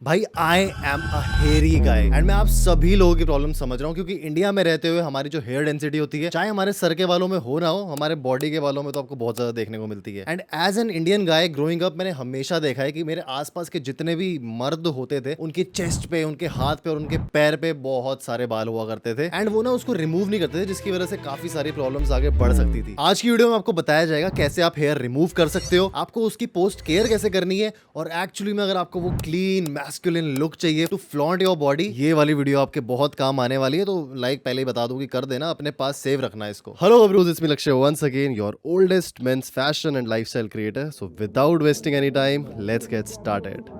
भाई I am a hairy guy and मैं आप सभी लोगों की प्रॉब्लम समझ रहा हूँ, क्योंकि इंडिया में रहते हुए हमारी जो हेयर डेंसिटी होती है, चाहे हमारे सर के बालों में हो ना हो, हमारे बॉडी के बालों में तो आपको बहुत ज्यादा देखने को मिलती है। And as an Indian guy growing up मैंने हमेशा देखा है कि मेरे आसपास के जितने भी मर्द होते थे, उनकी चेस्ट पे, उनके हाथ पे और उनके पैर पे बहुत सारे बाल हुआ करते थे एंड वो ना उसको रिमूव नहीं करते थे, जिसकी वजह से काफी सारी प्रॉब्लम्स आगे बढ़ सकती थी। आज की वीडियो में आपको बताया जाएगा कैसे आप हेयर रिमूव कर सकते हो, आपको उसकी पोस्ट केयर कैसे करनी है, और एक्चुअली में अगर आपको वो क्लीन मैस्कुलिन लुक चाहिए टू फ्लॉन्ट योर बॉडी, ये वाली वीडियो आपके बहुत काम आने वाली है। तो लाइक पहले ही बता दूं कि कर देना, अपने पास सेव रखना इसको। Hello Bros, it's me Lakshya once again, your oldest men's fashion and lifestyle creator. So without wasting any time, let's get started.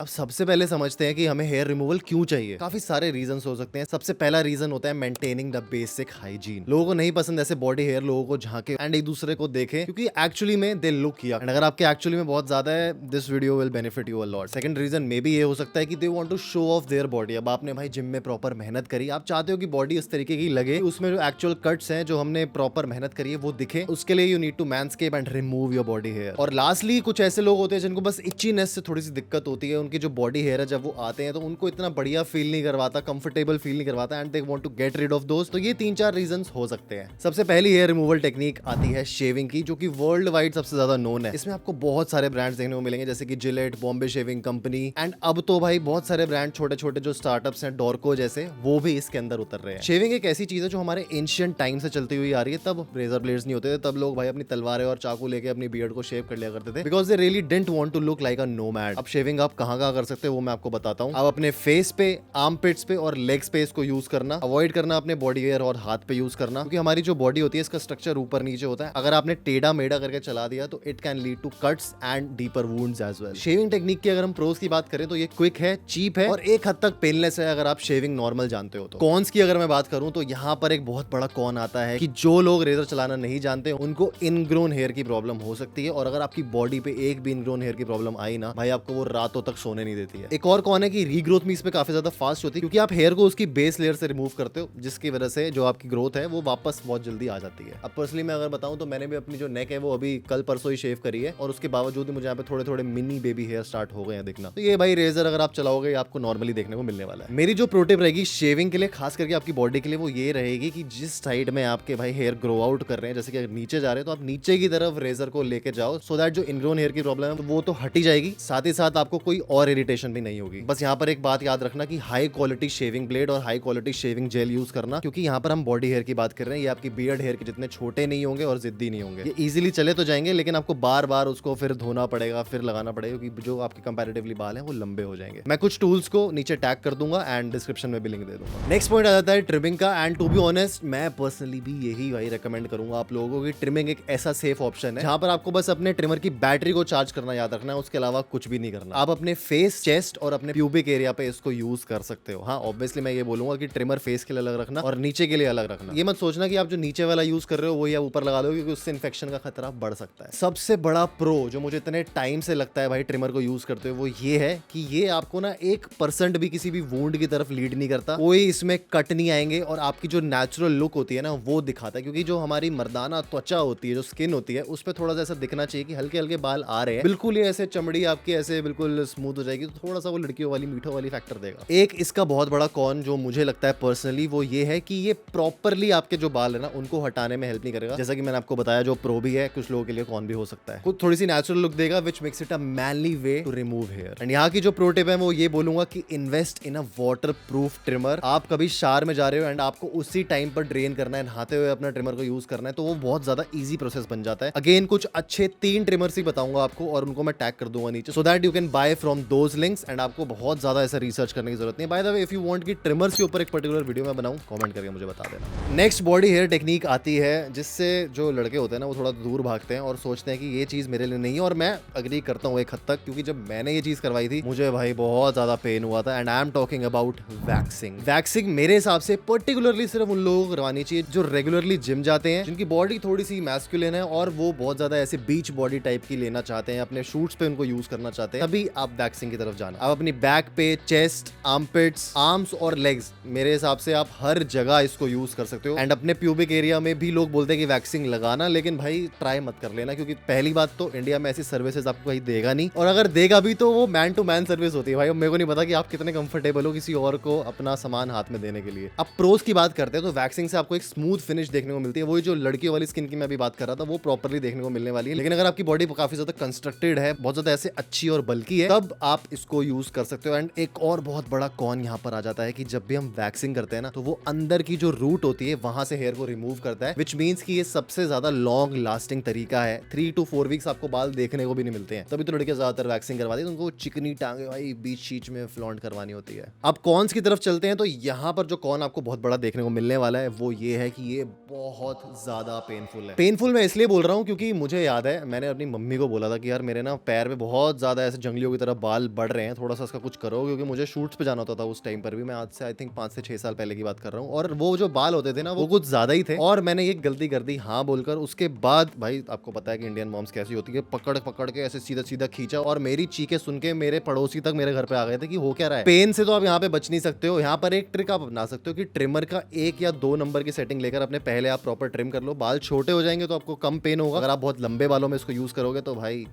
अब सबसे पहले समझते हैं कि हमें हेयर रिमूवल क्यों चाहिए। काफी सारे रीजंस हो सकते हैं। सबसे पहला रीजन होता है मेंटेनिंग द बेसिक हाइजीन। लोगों को नहीं पसंद ऐसे बॉडी हेयर लोगों को झांके एंड एक दूसरे को देखे, क्योंकि एक्चुअली में दे लुक किया। एंड अगर आपके एक्चुअली में बहुत ज्यादा है, this video will benefit you a lot. Second reason may be ये हो सकता है कि they want to show off their body. अब आपने भाई जिम में प्रॉपर मेहनत करी, आप चाहते हो कि बॉडी इस तरीके की लगे, उसमें जो एक्चुअल कट्स हैं, जो हमने प्रॉपर मेहनत करी है, वो दिखे। उसके लिए you need to manscape and remove your body hair. और लास्टली कुछ ऐसे लोग होते हैं जिनको बस इचीनेस से थोड़ी सी दिक्कत होती है। उनकी जो बॉडी हेयर है, जब वो आते हैं तो उनको इतना बढ़िया फील नहीं करवाता, कंफर्टेबल फील नहीं करवाता and they want to get rid of those. तो ये 3-4 रीजंस हो सकते हैं। सबसे पहली हेयर रिमूवल टेक्निक आती है शेविंग की, जो कि वर्ल्ड वाइड सबसे ज्यादा नोन है। इसमें आपको बहुत सारे ब्रांड्स देखने को मिलेंगे, जैसे कि Gillette, Bombay shaving company and अब तो भाई बहुत सारे ब्रांड छोटे छोटे जो स्टार्टअप्स हैं, डॉर्को जैसे, वो भी इसके अंदर उतर रहे हैं। शेविंग एक ऐसी चीज है जो हमारे एंशिएंट टाइम से चलती हुई आ रही है। तब रेजर ब्लेड्स नहीं होते थे, तब लोग भाई अपनी तलवारें और चाकू लेके अपनी बियर्ड को शेव कर लिया करते थे, because they really didn't want to look like a nomad. अब शेविंग आप कहां कर सकते हो वो मैं आपको बताता हूं। आप अपने फेस पे, आर्म पिट्स पे और लेग्स पे इसको यूज करना, अवॉइड करना अपने बॉडी हेयर और हाथ पे यूज करना, क्योंकि हमारी जो बॉडी होती है इसका स्ट्रक्चर ऊपर नीचे होता है। अगर आपने टेढ़ा मेढ़ा करके चला दिया तो it can lead to cuts and deeper wounds as well. Shaving technique की अगर हम प्रोस की बात करें तो ये क्विक है, चीप है और एक हद तक पेनलेस है, अगर आप शेविंग नॉर्मल जानते हो तो। कॉन्स की अगर मैं बात करूं तो यहाँ पर एक बहुत बड़ा कॉन आता है कि जो लोग रेजर चलाना नहीं जानते उनको इनग्रोन हेयर की प्रॉब्लम हो सकती है, और अगर आपकी बॉडी पे एक भी इनग्रोन हेयर की प्रॉब्लम आई ना भाई, आपको वो रातों तक सोने नहीं देती है। एक और कॉन है कि रीग्रोथ में इस पे काफी ज्यादा फास्ट होती है, क्योंकि आप हेयर को उसकी बेस लेयर से रिमूव करते हो, जिसकी वजह से जो आपकी ग्रोथ है वो वापस बहुत जल्दी आ जाती है। अब पर्सनली मैं अगर बताऊं तो मैंने भी अपनी जो नेक है वो अभी कल परसों ही शेव करी है, और उसके बावजूद भी मुझे यहाँ पे थोड़े थोड़े मिनी बेबी हेयर स्टार्ट हो गए हैं दिखना। तो ये भाई रेजर अगर आप चलाओगे आपको नॉर्मली देखने को मिलने वाला है। मेरी जो प्रो टिप रहेगी शेविंग के लिए, खास करके आपकी बॉडी के लिए, वो ये रहेगी कि जिस साइड में आपके भाई हेयर ग्रो आउट कर रहे हैं, जैसे कि अगर नीचे जा रहे हैं तो आप नीचे की तरफ रेजर को लेके जाओ, सो दैट जो इनग्रोन हेयर की प्रॉब्लम है वो तो हटी जाएगी, साथ ही साथ आपको कोई और इरिटेशन भी नहीं होगी। बस यहाँ पर एक बात याद रखना कि हाई क्वालिटी शेविंग ब्लेड और high quality shaving gel use करना, क्योंकि यहाँ पर हम बॉडी हेयर की बात कर रहे हैं। ये आपकी बियर्ड हेयर के जितने छोटे नहीं होंगे और जिद्दी नहीं होंगे। ये इजीली चले तो जाएंगे, लेकिन आपको बार बार उसको फिर धोना पड़ेगा, फिर लगाना पड़ेगा, क्योंकि जो आपके कंपैरेटिवली बाल हैं वो लंबे हो जाएंगे। मैं कुछ टूल्स को नीचे टैग कर दूंगा एंड डिस्क्रिप्शन में भी लिंक दे दूंगा। नेक्स्ट पॉइंट आ जाता है ट्रिमिंग का, एंड टू बी ऑनेस्ट मैं पर्सनली भी यही भाई रेकमेंड करूंगा आप लोगों को कि ट्रिमिंग एक ऐसा सेफ ऑप्शन है जहां पर आपको बस अपने ट्रिमर की बैटरी को चार्ज करना याद रखना है, उसके अलावा कुछ भी नहीं करना। आप अपने फेस, चेस्ट और अपने प्यूबिक एरिया पे इसको यूज कर सकते हो। हाँ ऑब्वियसली मैं ये बोलूंगा कि ट्रिमर फेस के लिए अलग रखना और नीचे के लिए अलग रखना। ये मत सोचना कि आप जो नीचे वाला यूज कर रहे हो वही आप ऊपर लगा दो, क्योंकि उससे इन्फेक्शन का खतरा बढ़ सकता है। सबसे बड़ा प्रो जो मुझे इतने टाइम से लगता है भाई ट्रिमर को यूज करते हुए, वो ये है कि ये आपको ना 1% भी किसी भी वुंड की तरफ लीड नहीं करता, कोई इसमें कट नहीं आएंगे, और आपकी जो नेचुरल लुक होती है ना वो दिखाता है। क्योंकि जो हमारी मर्दाना त्वचा होती है, जो स्किन होती है, उस पर थोड़ा सा ऐसा दिखना चाहिए कि हल्के हल्के बाल आ रहे हैं, बिल्कुल ही ऐसे चमड़ी आपकी ऐसे बिल्कुल स्मूथ हो जाएगी, तो थोड़ा सा वो लड़कियों वाली मीठो वाली फैक्टर देगा। एक इसका बहुत बड़ा कॉन जो मुझे लगता है पर्सनली, वो ये है कि ये प्रॉपरली आपके जो बाल है ना उनको हटाने में हेल्प नहीं करेगा। जैसा कि मैंने आपको बताया, जो प्रो भी है कुछ लोगों के लिए कॉन भी हो सकता है। कुछ थोड़ी सी नेचुरल लुक देगा, which makes it a manly way to remove hair. And यहाँ की जो प्रो टिप है वो ये बोलूंगा कि invest in a water proof trimmer. आप कभी शावर में जा रहे हो एंड आपको उसी टाइम पर ड्रेन करना है, नहाते हुए अपना ट्रिमर को यूज करना है, तो वो बहुत ज्यादा इजी प्रोसेस बन जाता है। अगेन कुछ अच्छे 3 ट्रिमर्स ही बताऊंगा आपको, और उनको मैं टैग कर दूंगा नीचे, so that you can buy from those links, and आपको बहुत ज्यादा ऐसा रिसर्च करने की जरूरत नहीं। By the way, if you want कि ट्रिमर्स के ऊपर एक पर्टिकुलर वीडियो में बनाऊं, कमेंट करके मुझे बता देना। नेक्स्ट बॉडी हेयर टेक्निक आती है जिससे जो लड़के होते हैं ना वो थोड़ा दूर भागते हैं और सोचते हैं कि ये चीज मेरे लिए नहीं है, और मैं अग्री करता हूँ एक हद तक, क्योंकि जब मैंने ये चीज करवाई थी मुझे भाई बहुत ज्यादा पेन हुआ था। And I am talking about waxing. Waxing मेरे हिसाब से पर्टिकुलरली सिर्फ उन लोगों को करवानी चाहिए जो रेगुलरली जिम जाते हैं, जिनकी बॉडी थोड़ी सी मैस्कुलिन है और वो बहुत ज्यादा ऐसे बीच बॉडी टाइप की लेना चाहते हैं, अपने शूट्स पे उनको यूज करना चाहते हैं, तभी आप वैक्सिंग की तरफ जाना। अब अपनी बैक पे, चेस्ट, आर्मपिट्स, आर्म्स और लेग्स, मेरे हिसाब से आप हर जगह इसको यूज कर सकते हो। एंड अपने प्यूबिक एरिया में भी लोग बोलते हैं कि वैक्सिंग लगाना, लेकिन भाई ट्राई मत कर लेना, क्योंकि पहली बात तो इंडिया में ऐसी सर्विसेज आपको कहीं देगा नहीं, और अगर देगा भी तो वो मैन टू मैन सर्विस होती है भाई। मेरे को नहीं पता कि आप कितने कंफर्टेबल हो किसी और को अपना सामान हाथ में देने के लिए। अब प्रोज की बात करते हैं तो वैक्सिंग से आपको एक स्मूथ फिनिश देखने को मिलती है। वही जो लड़कियों वाली स्किन की मैं अभी बात कर रहा था वो प्रॉपर्ली देखने को मिलने वाली है। लेकिन अगर आपकी बॉडी काफी ज्यादा कंस्ट्रक्टेड है, बहुत ज्यादा ऐसे अच्छी और बल्कि है, तब आप इसको यूज कर सकते हो। एंड एक और बहुत बड़ा कॉन यहाँ पर आ जाता है कि जब भी हम वैक्सिंग करते हैं ना, तो वो अंदर की जो रूट होती है वहां से हेयर को रिमूव करता है, विच मीन्स कि ये सबसे ज्यादा लॉन्ग लास्टिंग तरीका है। 3 to 4 वीक्स आपको बाल देखने को भी नहीं मिलते हैं। तभी तो लड़के ज्यादातर वैक्सिंग करवाती है, उनको चिकनी टांगे भाई बीच शीच में फ्लॉन्ट करवानी होती है। अब कॉन्स की तरफ चलते हैं, तो यहाँ पर जो कॉन आपको बहुत बड़ा देखने को मिलने वाला है वो ये है कि ये बहुत ज्यादा पेनफुल है। पेनफुल मैं इसलिए बोल रहा हूँ क्योंकि मुझे याद है मैंने अपनी मम्मी को बोला था कि यार मेरे ना पैर में बहुत ज्यादा ऐसे जंगलियों की तरह बाल बढ़ रहे हैं, थोड़ा सा इसका कुछ करो, क्योंकि मुझे शूट्स पे जाना होता था उस टाइम पर भी। मैं आज से आई थिंक 5 से 6 साल पहले की बात कर रहा हूँ, और वो जो बाल होते थे ना वो कुछ ज्यादा ही थे, और मैंने ये गलती कर दी हाँ बोलकर। उसके बाद भाई आपको पता है कि इंडियन मॉम्स कैसी होती है, पकड़ पकड़ के ऐसे सीधा सीधा खींचा, और मेरी चीखें सुन के मेरे पड़ोसी तक मेरे घर पे आ गए थे कि हो क्या रहा है। पेन से तो आप यहाँ पे बच नहीं सकते हो। यहाँ पर एक ट्रिक आप अपना सकते हो कि ट्रिमर का 1 या 2 नंबर की सेटिंग लेकर अपने पहले आप प्रॉपर ट्रिम कर लो। बाल छोटे हो जाएंगे तो आपको कम पेन होगा। अगर आप बहुत लंबे बालों में इसको यूज करोगे तो भाई।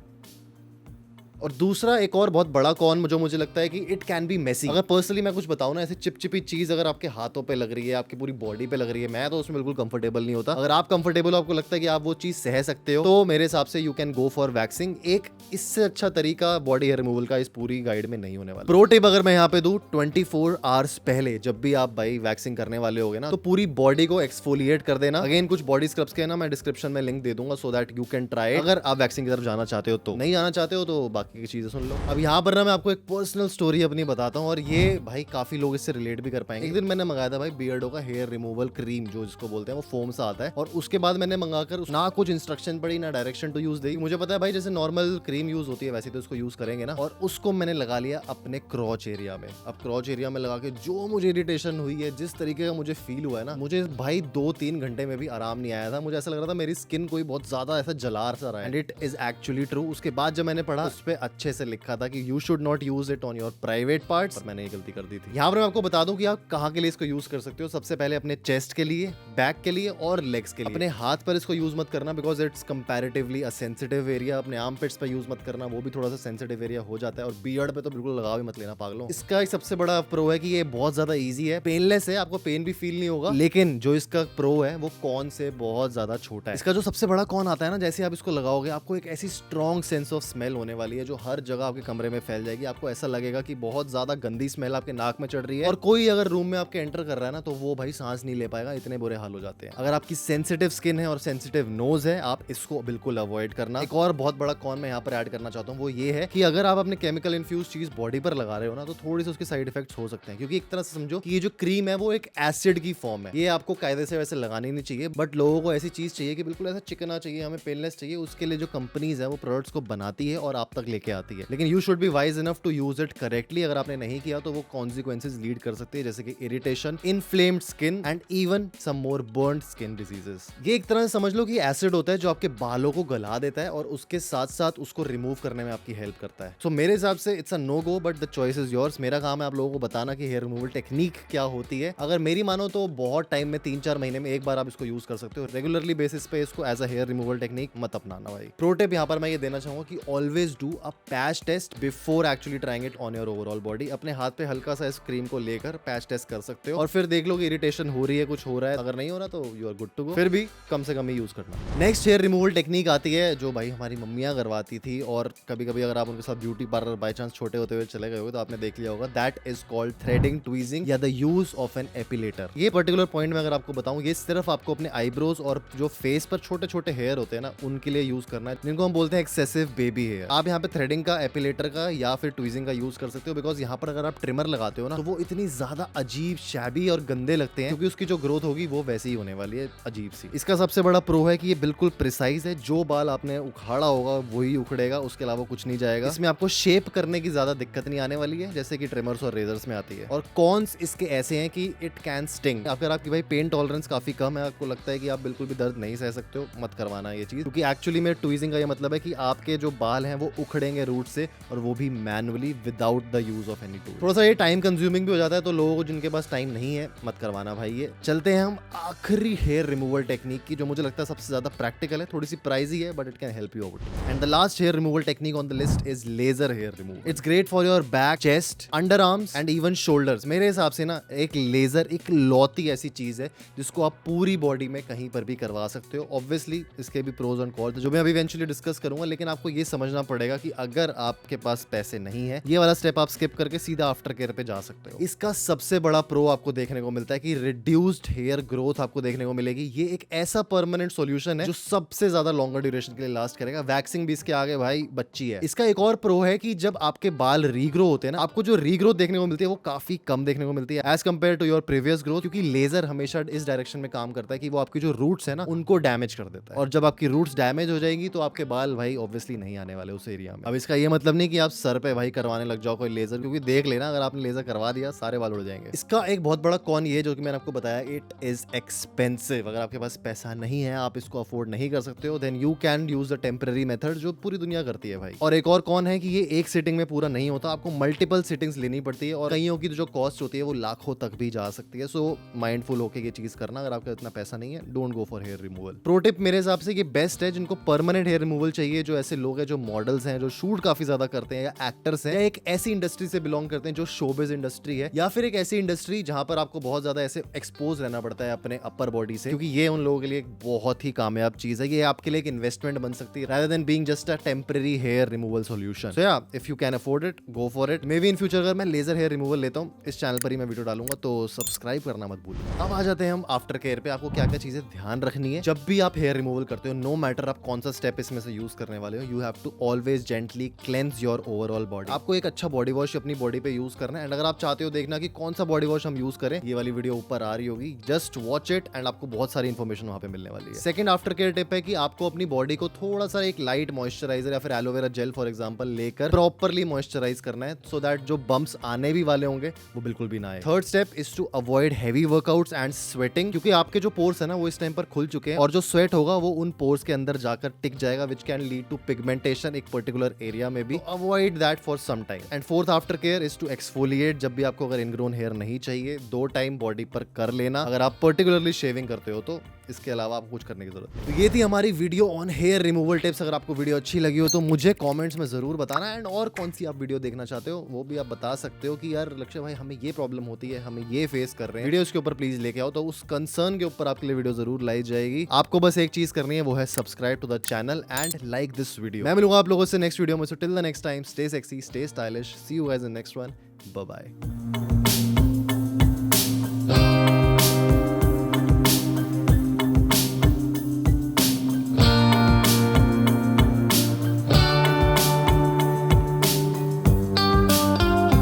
और दूसरा एक और बहुत बड़ा कॉन जो मुझे लगता है कि इट कैन बी मेसी। अगर पर्सनली मैं कुछ बताऊं ना, ऐसे चिपचिपी चीज अगर आपके हाथों पे लग रही है, आपकी पूरी बॉडी पे लग रही है, मैं तो उसमें बिल्कुल कंफर्टेबल नहीं होता। अगर आप कंफर्टेबल हो, आपको लगता है कि आप वो चीज सह सकते हो, तो मेरे हिसाब से you can go for waxing. एक इससे अच्छा तरीका बॉडी हेयर रिमूवल का इस पूरी गाइड में नहीं होने वाला। प्रो टिप अगर मैं यहाँ पे दूं, 24 आवर्स पहले जब भी आप भाई वैक्सिंग करने वाले होगे ना, तो पूरी बॉडी को एक्सफोलिएट कर देना। अगेन कुछ बॉडी स्क्रब्स के ना मैं डिस्क्रिप्शन में लिंक दे दूंगा, so that you can try, अगर आप वैक्सिंग की तरफ जाना चाहते हो। तो नहीं जाना चाहते हो तो बाकी की चीजें सुन लो। अब यहाँ पर ना मैं आपको एक पर्सनल स्टोरी अपनी बताता हूँ, और ये भाई काफी लोग इससे रिलेट भी कर पाएंगे। एक दिन मैंने मंगाया था भाई बियर्डो का हेयर रिमूवल क्रीम, जो जिसको बोलते हैं, वो फोम सा आता है, और उसके बाद मैंने मंगाकर ना कुछ इंस्ट्रक्शन पड़ी ना डायरेक्शन टू यूज दी। मुझे पता है भाई जैसे नॉर्मल क्रीम यूज होती है वैसे तो इसको यूज करेंगे ना, और उसको मैंने लगा लिया अपने क्रॉच एरिया में। अब क्रॉच एरिया में लगा के जो मुझे इरिटेशन हुई है, जिस तरीके का मुझे फील हुआ है ना, मुझे भाई 2-3 घंटे में भी आराम नहीं आया था। मुझे ऐसा लग रहा था मेरी स्किन कोई बहुत ज्यादा ऐसा जला सा रहा है, and it is actually true. उसके बाद जब मैंने पढ़ा, उस पर अच्छे से लिखा था कि you should not use it on your private parts, मैंने ये गलती कर दी थी। यहाँ पर मैं आपको बता दूं कि आप कहाँ के लिए इसको यूज कर सकते हो। सबसे पहले अपने चेस्ट के लिए, बैक के लिए और लेग्स के लिए। अपने हाथ पर इसको यूज मत करना, because it's comparatively a sensitive area. अपने आर्म पिट्स पर यूज मत करना, वो भी थोड़ा सा सेंसिटिव एरिया हो जाता है। और बियर्ड पे तो बिल्कुल लगा भी मत लेना पागलों। इसका एक सबसे बड़ा प्रो है कि ये बहुत ज्यादा ईजी है, पेनलेस है, आपको पेन भी फील नहीं होगा। लेकिन जो इसका प्रो है वो कॉन से बहुत ज्यादा छोटा है। इसका जो सबसे बड़ा कॉन आता है ना, जैसे आप इसको लगाओगे आपको एक ऐसी स्ट्रॉन्ग सेंस ऑफ स्मेल होने वाली है जो हर जगह आपके कमरे में फैल जाएगी। आपको ऐसा लगेगा कि बहुत ज्यादा गंदी स्मेल आपके नाक में चढ़ रही है, और कोई अगर रूम में आपके एंटर कर रहा है ना, तो वो भाई सांस नहीं ले पाएगा, इतने बुरे हाल हो जाते हैं। अगर आपकी सेंसिटिव स्किन है और सेंसिटिव नोज है, आप इसको बिल्कुल अवॉइड करना। एक और बहुत बड़ा कॉन मैं यहाँ पर ऐड करना चाहता हूँ, वो ये है कि अगर आप अपने केमिकल इन्फ्यूज चीज बॉडी पर लगा रहे हो ना, तो थोड़ी सी उसके साइड इफेक्ट्स हो सकते हैं। क्योंकि एक तरह से समझो कि ये जो क्रीम है वो एक एसिड की फॉर्म है। ये आपको कायदे से वैसे लगानी नहीं चाहिए, बट लोगों को ऐसी चीज चाहिए कि बिल्कुल ऐसा चिकना चाहिए, हमें पेनलेस चाहिए। उसके लिए जो कंपनीज है वो प्रोडक्ट्स को बनाती है और आप तक लेके आती है। लेकिन you should be wise enough to use it correctly. अगर आपने नहीं किया तो वो कॉन्सिक्वेंसेज लीड कर सकते हैं, जैसे कि irritation, inflamed skin and even some more burned skin diseases. ये एक तरह से समझ लो कि एसिड होता है जो आपके बालों को गला देता है और उसके साथ साथ उसको रिमूव करने में आपकी हेल्प करता है। सो मेरे हिसाब से it's a no go, but the choice is yours. मेरा काम है आप लोगों को बताना कि हेयर रिमूवल टेक्निक क्या होती है। अगर मेरी मानो तो बहुत टाइम में 3-4 महीने में एक बार आप इसको यूज कर सकते हो। रेगुलरली बेसिस पे इसको as a hair removal technique मत अपनाना भाई। प्रो टिप यहाँ पर मैं ये देना चाहूंगा कि always do a patch test before actually trying it on your overall body. अपने हाथ पे हल्का सा इस क्रीम को लेकर पैच टेस्ट कर सकते हो, और फिर देख लो कि इरिटेशन हो रही है, कुछ हो रहा है। अगर नहीं हो रहा तो you are good to go, फिर भी कम से कम ही यूज करना। नेक्स्ट हेयर रिमूवल टेक्निक आती है जो भाई हमारी मम्मियां करवाती थी, और कभी कभी अगर आप उनके साथ ब्यूटी पार्लर बाय चांस छोटे होते हुए चले गए हो तो आपने देख लिया होगा। That is called threading, tweezing या the use of an epilator. ये पर्टिकुलर पॉइंट में अगर आपको बताऊं, ये सिर्फ आपको अपने आईब्रोज और जो फेस पर छोटे छोटे हेयर होते हैं ना, उनके लिए यूज करना है, जिनको हम बोलते हैं एक्सेसिव बेबी हेयर। आप यहाँ पे थ्रेडिंग का, एपिलेटर का या फिर ट्वीजिंग का यूज कर सकते हो, बिकॉज यहाँ पर अगर आप ट्रिमर लगाते हो ना, तो वो इतनी ज्यादा अजीब, शैबी और गंदे लगते हैं, क्योंकि उसकी जो ग्रोथ होगी वो वैसी ही होने वाली है, अजीब सी। इसका सबसे बड़ा प्रो है कि ये बिल्कुल प्रिसाइज है। जो बाल आपने उखाड़ा होगा वही उखड़ेगा, उसके अलावा कुछ नहीं जाएगा। इसमें आपको शेप करने की ज्यादा दिक्कत नहीं आने वाली है, जैसे कि ट्रिमर्स और रेजर्स में आती है। और कॉन्स इसके ऐसे हैं कि इट कैन स्टिंग। अगर आपकी भाई पेन टॉलरेंस काफी कम है, आपको लगता है कि आप बिल्कुल भी दर्द नहीं सह सकते हो, मत करवाना ये चीज, क्योंकि एक्चुअली में ट्वीजिंग का ये मतलब है कि आपके जो बाल हैं वो उखड़े बढ़ेंगे रूट से, और वो भी manually without the use of any tool. थोड़ा सा ये टाइम कंज्यूमिंग भी हो जाता है, तो लोगों को जिनके पास टाइम नहीं है मत करवाना भाई। ये चलते हैं हम आखिरी हेयर रिमूवल टेक्निक की, जो मुझे लगता है सबसे ज्यादा प्रैक्टिकल है, थोड़ी सी प्राइजी है but it can help you out. And the last hair removal technique on the list is laser hair removal. It's great for your back, chest, underarms and even shoulders. मेरे हिसाब से ना एक laser एक लौती ऐसी चीज है जिसको आप पूरी बॉडी में कहीं पर भी करवा सकते हो। ऑब्वियसली इसके भी प्रोज एंड कॉन्स जो मैं अभी इवेंचुअली डिस्कस करूंगा, लेकिन आपको ये समझना पड़ेगा कि अगर आपके पास पैसे नहीं है, ये वाला स्टेप आप स्किप करके सीधा आफ्टर केयर पे जा सकते हो। इसका सबसे बड़ा प्रो आपको देखने को मिलता है कि रिड्यूस्ड हेयर ग्रोथ आपको देखने को मिलेगी। ये एक ऐसा परमानेंट सॉल्यूशन है जो सबसे ज्यादा लॉन्गर ड्यूरेशन के लिए लास्ट करेगा। वैक्सिंग भी इसके आगे भाई बच्ची है। इसका एक और प्रो है कि जब आपके बाल रीग्रो होते हैं ना, आपको जो रीग्रोथ देखने को मिलती है वो काफी कम देखने को मिलती है as compare to your previous growth, क्योंकि लेजर हमेशा इस डायरेक्शन में काम करता है कि वो आपकी जो रूट्स है ना उनको डैमेज कर देता है, और जब आपकी रूट्स डैमेज हो जाएगी तो आपके बाल भाई ऑब्वियसली नहीं आने वाले उस एरिया में। अब इसका ये मतलब नहीं कि आप सर पे भाई करवाने लग जाओ कोई लेजर, क्योंकि देख लेना अगर आपने लेजर करवा दिया सारे बाल उड़ जाएंगे। इसका एक बहुत बड़ा कॉन ये जो कि मैंने आपको बताया, इट इज एक्सपेंसिव। अगर आपके पास पैसा नहीं है, आप इसको अफोर्ड नहीं कर सकते हो, then you can use the temporary method जो पूरी दुनिया करती है भाई। और एक और कॉन है कि ये एक सिटिंग में पूरा नहीं होता, आपको मल्टीपल सिटिंग्स लेनी पड़ती है, और कईयों की जो कॉस्ट होती है वो लाखों तक भी जा सकती है। सो माइंडफुल होकर ये चीज करना। अगर आपका इतना पैसा नहीं है, don't go for hair removal. Pro tip मेरे हिसाब से ये बेस्ट है जिनको परमानेंट हेयर रिमूवल चाहिए, जो ऐसे लोग हैं जो मॉडल्स हैं, जो शूट काफी ज्यादा करते हैं, या एक्टर्स हैं, या एक ऐसी इंडस्ट्री से बिलोंग करते हैं जो शोबिज इंडस्ट्री है, या फिर एक ऐसी इंडस्ट्री जहां पर आपको बहुत ज्यादा ऐसे एक्सपोज रहना पड़ता है अपने अपर बॉडी से, क्योंकि ये उन लोगों के लिए एक बहुत ही कामयाब चीज है। ये आपके लिए एक इन्वेस्टमेंट बन सकती है rather than being just a temporary hair removal solution. So yeah, if you can afford it, go for it. Maybe in future अगर मैं लेजर हेयर रिमूवल लेता हूँ, इस चैनल पर ही मैं वीडियो डालूंगा, तो सब्सक्राइब करना मत भूलिए। अब आ जाते हैं हम आफ्टर केयर पे। आपको क्या क्या चीजें ध्यान रखनी है जब भी आप हेयर रिमूवल करते हो, नो मैटर आप कौन सा स्टेप इसमें से यूज करने वाले हो, you have to always gently cleanse your overall body. आपको एक अच्छा बॉडी वॉश अपनी बॉडी पे यूज करना है, एंड अगर आप चाहते हो देखना कि कौन सा बॉडी वॉश हम यूज करें, ये वाली वीडियो ऊपर आ रही होगी, जस्ट वॉच इट एंड आपको बहुत सारी इंफॉर्मेशन वहां पे मिलने वाली है। सेकंड आफ्टर केयर टिप है कि आपको अपनी बॉडी को थोड़ा सा एक लाइट मॉइस्चराइजर या फिर एलोवेरा जेल फॉर एग्जांपल लेकर प्रॉपर्ली मॉइस्चराइज करना है, सो दैट जो बम्प्स आने भी वाले होंगे वो बिल्कुल भी ना आए। Third step is to avoid heavy workouts and sweating, क्योंकि आपके जो पोर्स है ना वो इस टाइम पर खुल चुके हैं, और जो स्वेट होगा वो उन पोर्स के अंदर जाकर टिक जाएगा, which can lead to pigmentation एक पर्टिकुलर एरिया में भी। Avoid that for some time. And fourth aftercare is to exfoliate. जब भी आपको अगर इनग्रोन हेयर नहीं चाहिए, 2 टाइम बॉडी पर कर लेना, अगर आप पर्टिकुलरली शेविंग करते हो तो। इसके अलावा आपको कुछ करने की जरूरत नहीं। तो ये थी हमारी video on hair removal tips. अगर आपको वीडियो अच्छी लगी हो तो मुझे कमेंट्स में जरूर बताना, एंड और कौन सी आप वीडियो देखना चाहते हो वो भी आप बता सकते हो कि यार लक्ष्य भाई हमें ये प्रॉब्लम होती है, हमें ये फेस कर रहे हैं, वीडियो के ऊपर प्लीज लेके आओ, तो उस कंसर्न के ऊपर आपके लिए वीडियो जरूर लाई जाएगी। आपको बस एक चीज करनी है, वो है subscribe to the channel and like this video. मैं मिलूंगा आप लोगों से नेक्स्ट वीडियो में, so till the next time, stay sexy, stay stylish, see you guys in next one, bye bye.